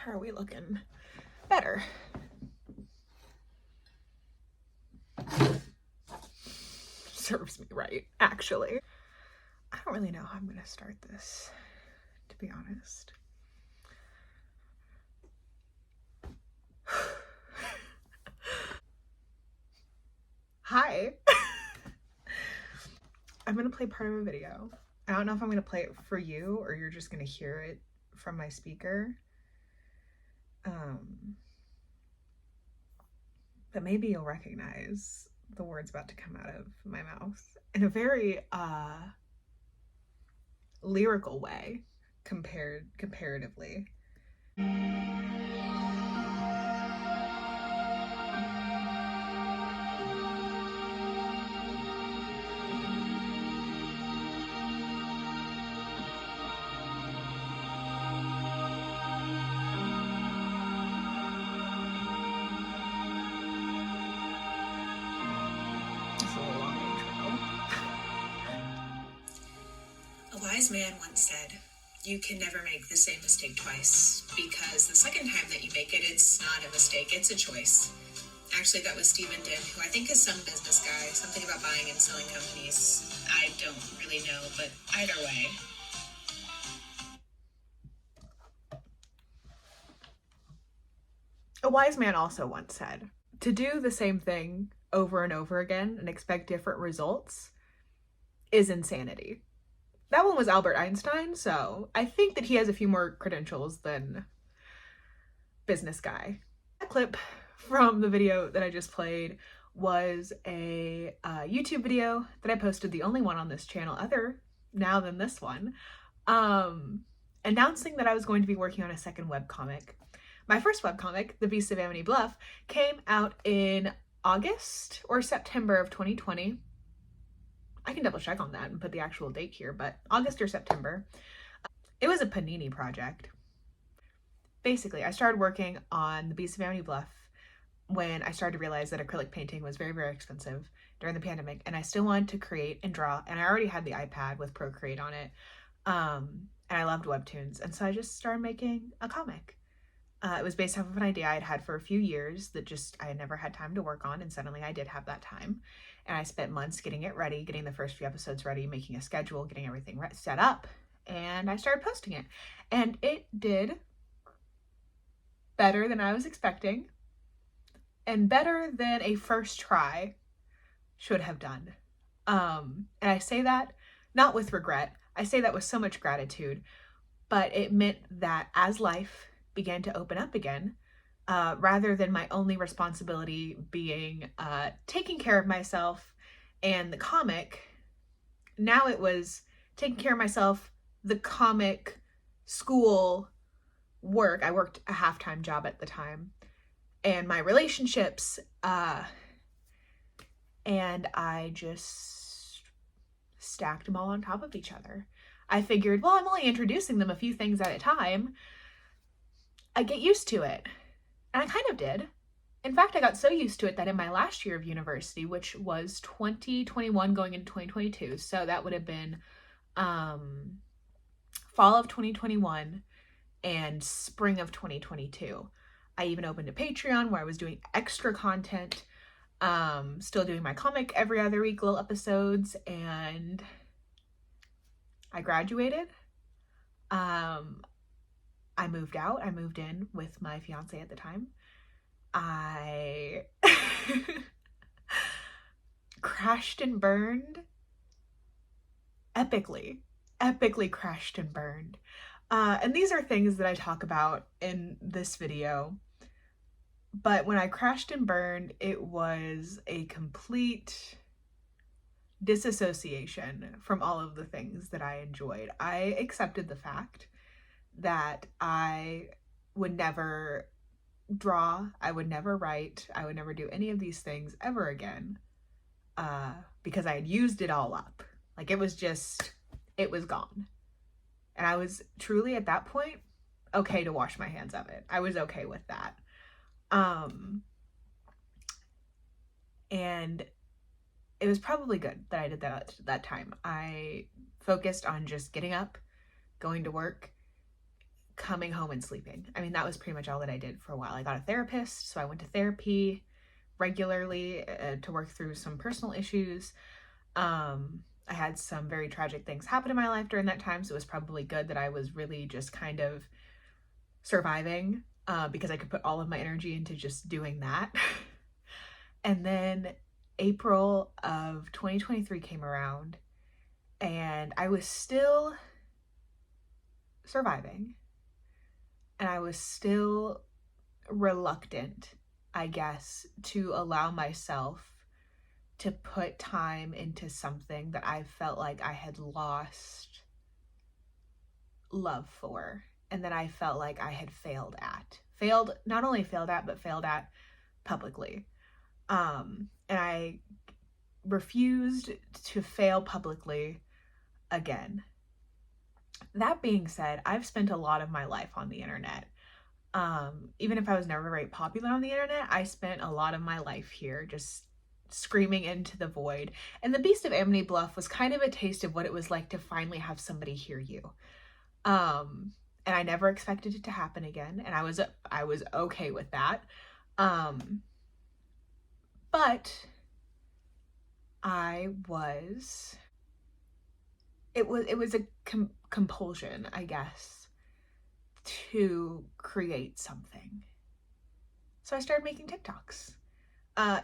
How are we looking? Better. Serves me right, actually. I don't really know how I'm gonna start this, to be honest. Hi. I'm gonna play part of a video. I don't know if I'm gonna play it for you or you're just gonna hear it from my speaker. But maybe you'll recognize the words about to come out of my mouth in a very lyrical way comparatively. It's a little long intro. A wise man once said, "You can never make the same mistake twice, because the second time that you make it, it's not a mistake, it's a choice." Actually, that was Stephen Dim, who I think is some business guy, something about buying and selling companies. I don't really know, but either way. A wise man also once said, to do the same thing over and over again and expect different results is insanity. That one was Albert Einstein, so I think that he has a few more credentials than business guy. That clip from the video that I just played was a YouTube video that I posted, the only one on this channel other now than this one, announcing that I was going to be working on a second webcomic. My first webcomic, The Beast of Amity Bluff, came out in August or September of 2020. I can double check on that and put the actual date here, but August or September. It was a Panini project. Basically, I started working on The Beast of Amity Bluff when I started to realize that acrylic painting was very, very expensive during the pandemic, and I still wanted to create and draw, and I already had the iPad with Procreate on it, and I loved webtoons, and so I just started making a comic. It was based off of an idea I'd had for a few years that just I had never had time to work on, and suddenly I did have that time. And I spent months getting it ready, getting the first few episodes ready, making a schedule, getting everything set up, and I started posting it. And it did better than I was expecting, and better than a first try should have done. And I say that not with regret, I say that with so much gratitude, but it meant that as life began to open up again, rather than my only responsibility being taking care of myself and the comic, now it was taking care of myself, the comic, school, work. I worked a half-time job at the time, and my relationships, and I just stacked them all on top of each other. I figured, well, I'm only introducing them a few things at a time. I get used to it. And I kind of did. In fact, I got so used to it that in my last year of university, which was 2021 going into 2022, so that would have been fall of 2021 and spring of 2022. I even opened a Patreon where I was doing extra content, still doing my comic every other week, little episodes, and I graduated. I moved out. I moved in with my fiance at the time. I crashed and burned epically crashed and burned. And these are things that I talk about in this video. But when I crashed and burned, it was a complete disassociation from all of the things that I enjoyed. I accepted the fact that I would never draw, I would never write, I would never do any of these things ever again, because I had used it all up. Like it was gone. And I was truly at that point okay to wash my hands of it. I was okay with that. And it was probably good that I did that at that time. I focused on just getting up, going to work, coming home and sleeping. I mean, that was pretty much all that I did for a while. I got a therapist, so I went to therapy regularly to work through some personal issues. I had some very tragic things happen in my life during that time, so it was probably good that I was really just kind of surviving because I could put all of my energy into just doing that. And then April of 2023 came around, and I was still surviving, and I was still reluctant, I guess, to allow myself to put time into something that I felt like I had lost love for, and that I felt like I had failed at. Not only failed at, but failed at publicly. And I refused to fail publicly again. That being said, I've spent a lot of my life on the internet. Even if I was never very popular on the internet, I spent a lot of my life here just screaming into the void. And the Beast of Amity Bluff was kind of a taste of what it was like to finally have somebody hear you. And I never expected it to happen again, and I was okay with that. But it was a compulsion, I guess, to create something. So I started making TikToks.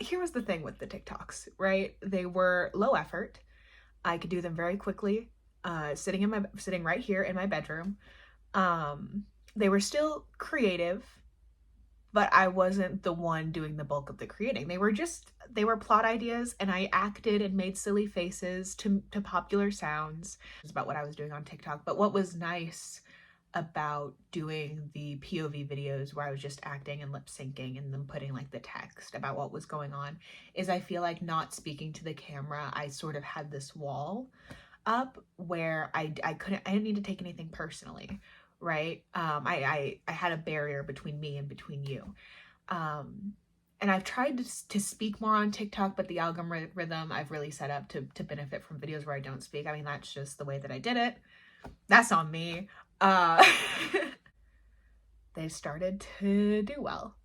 Here was the thing with the TikToks, right? They were low effort. I could do them very quickly, sitting right here in my bedroom. They were still creative, but I wasn't the one doing the bulk of the creating. They were plot ideas, and I acted and made silly faces to popular sounds. It's about what I was doing on TikTok. But what was nice about doing the POV videos where I was just acting and lip syncing and then putting like the text about what was going on is I feel like not speaking to the camera, I sort of had this wall up where I didn't need to take anything personally, right? I had a barrier between me and between you. And I've tried to speak more on TikTok, but the algorithm I've really set up to benefit from videos where I don't speak. I mean, that's just the way that I did it. That's on me. They started to do well.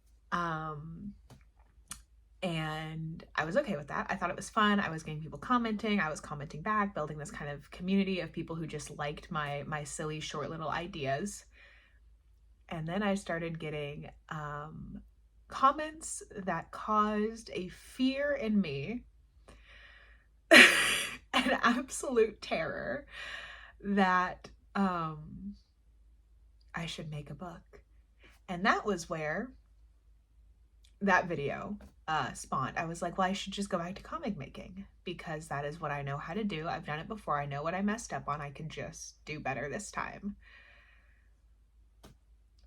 And I was okay with that. I thought it was fun. I was getting people commenting. I was commenting back, building this kind of community of people who just liked my silly short little ideas. And then I started getting comments that caused a fear in me, an absolute terror that I should make a book. And that was where that video spawned. I was like, well, I should just go back to comic making because that is what I know how to do. I've done it before. I know what I messed up on. I can just do better this time.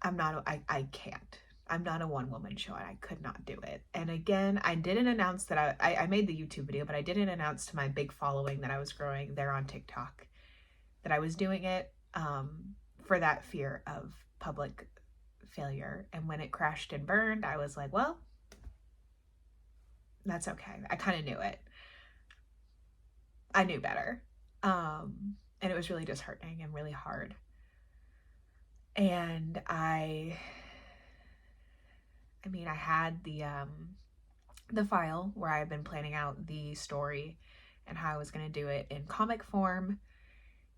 I can't. I'm not a one-woman show, and I could not do it. And again, I didn't announce that I made the YouTube video, but I didn't announce to my big following that I was growing there on TikTok that I was doing it for that fear of public failure. And when it crashed and burned, I was like, well, that's okay. I kind of knew it. I knew better. And it was really disheartening and really hard. And I had the file where I had been planning out the story and how I was going to do it in comic form.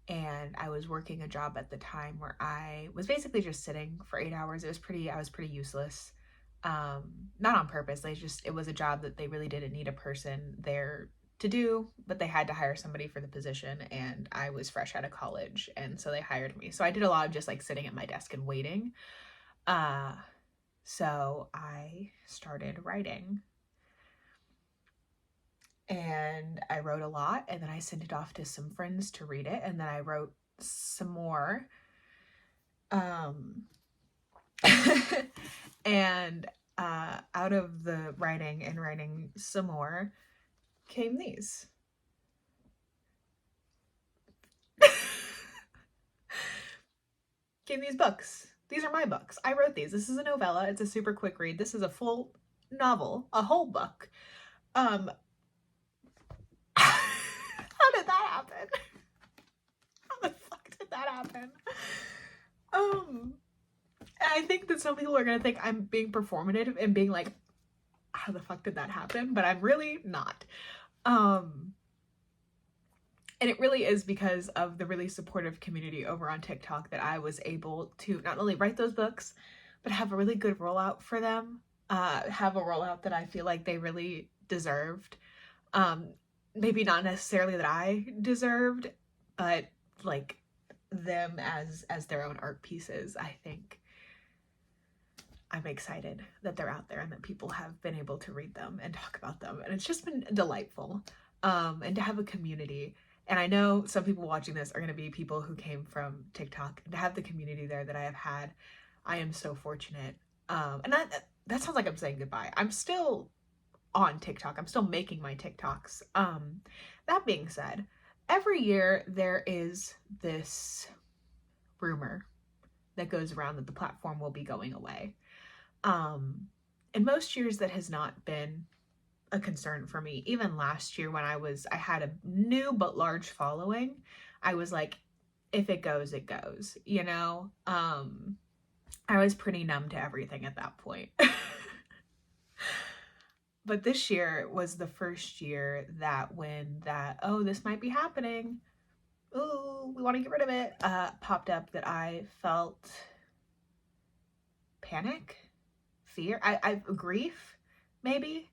And I was working a job at the time where I was basically just sitting for 8 hours. I was pretty useless. Not on purpose. It was a job that they really didn't need a person there to do, but they had to hire somebody for the position, and I was fresh out of college, and so they hired me. So I did a lot of just like sitting at my desk and waiting. So I started writing. And I wrote a lot, and then I sent it off to some friends to read it, and then I wrote some more. And out of the writing some more came these. Came these books. These are my books. I wrote these. This is a novella. It's a super quick read. This is a full novel, a whole book. How did that happen? How the fuck did that happen? I think that some people are gonna think I'm being performative and being like, how the fuck did that happen? But I'm really not. And it really is because of the really supportive community over on TikTok that I was able to not only write those books, but have a really good rollout for them. Have a rollout that I feel like they really deserved. Maybe not necessarily that I deserved, but like them as their own art pieces. I think I'm excited that they're out there and that people have been able to read them and talk about them. And it's just been delightful. And to have a community. And I know some people watching this are going to be people who came from TikTok. And to have the community there that I have had, I am so fortunate. And that sounds like I'm saying goodbye. I'm still on TikTok. I'm still making my TikToks. That being said, every year there is this rumor that goes around that the platform will be going away. In most years that has not been a concern for me. Even last year when I had a new but large following, I was like, if it goes, it goes, you know? I was pretty numb to everything at that point. But this year was the first year that when that, oh, this might be happening, oh, we want to get rid of it, popped up, that I felt panic, fear, I grief, maybe.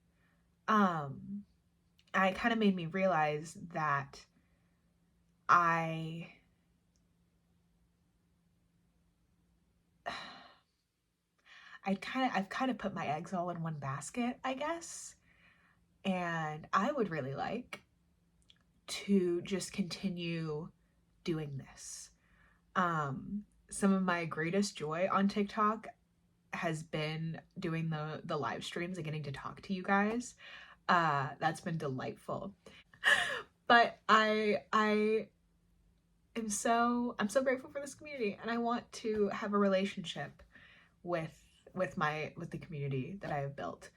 It kind of made me realize that I've kind of put my eggs all in one basket, I guess. And I would really like to just continue doing this. Some of my greatest joy on TikTok has been doing the live streams and getting to talk to you guys. That's been delightful. But I'm so grateful for this community, and I want to have a relationship with the community that I have built.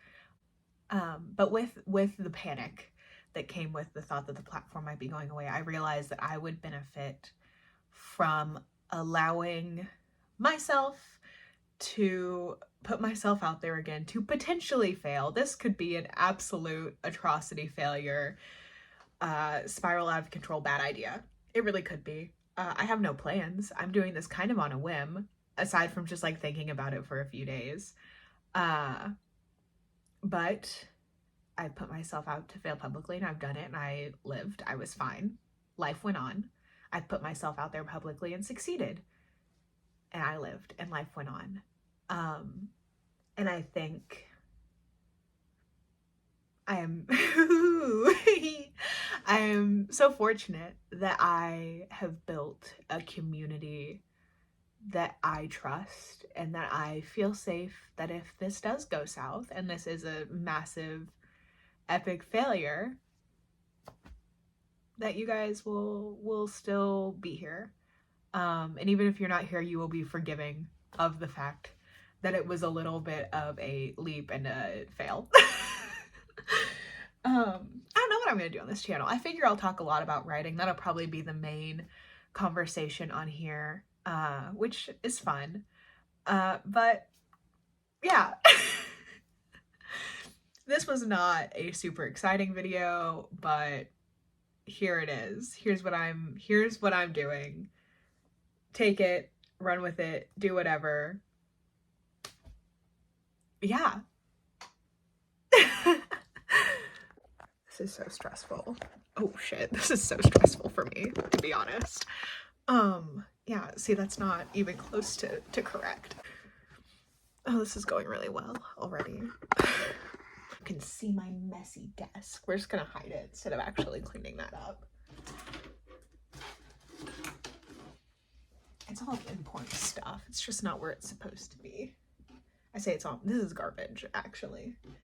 But with the panic that came with the thought that the platform might be going away, I realized that I would benefit from allowing myself to put myself out there again, to potentially fail. This could be an absolute atrocity failure, spiral out of control, bad idea. It really could be. I have no plans. I'm doing this kind of on a whim, aside from just like thinking about it for a few days. But I put myself out to fail publicly, and I've done it, and I lived. I was fine. Life went on. I put myself out there publicly and succeeded. And I lived, and life went on. And I think I am so fortunate that I have built a community that I trust and that I feel safe that if this does go south and this is a massive, epic failure, that you guys will still be here. And even if you're not here, you will be forgiving of the fact that it was a little bit of a leap and a fail. I don't know what I'm going to do on this channel. I figure I'll talk a lot about writing. That'll probably be the main conversation on here, which is fun. But yeah, this was not a super exciting video, but here it is. Here's what I'm doing. Take it, run with it, do whatever. Yeah. This is so stressful. Oh shit, this is so stressful for me, to be honest. Yeah, see, that's not even close to correct. Oh, this is going really well already. You can see my messy desk. We're just gonna hide it instead of actually cleaning that up. It's all important stuff. It's just not where it's supposed to be. I say it's all, this is garbage, actually.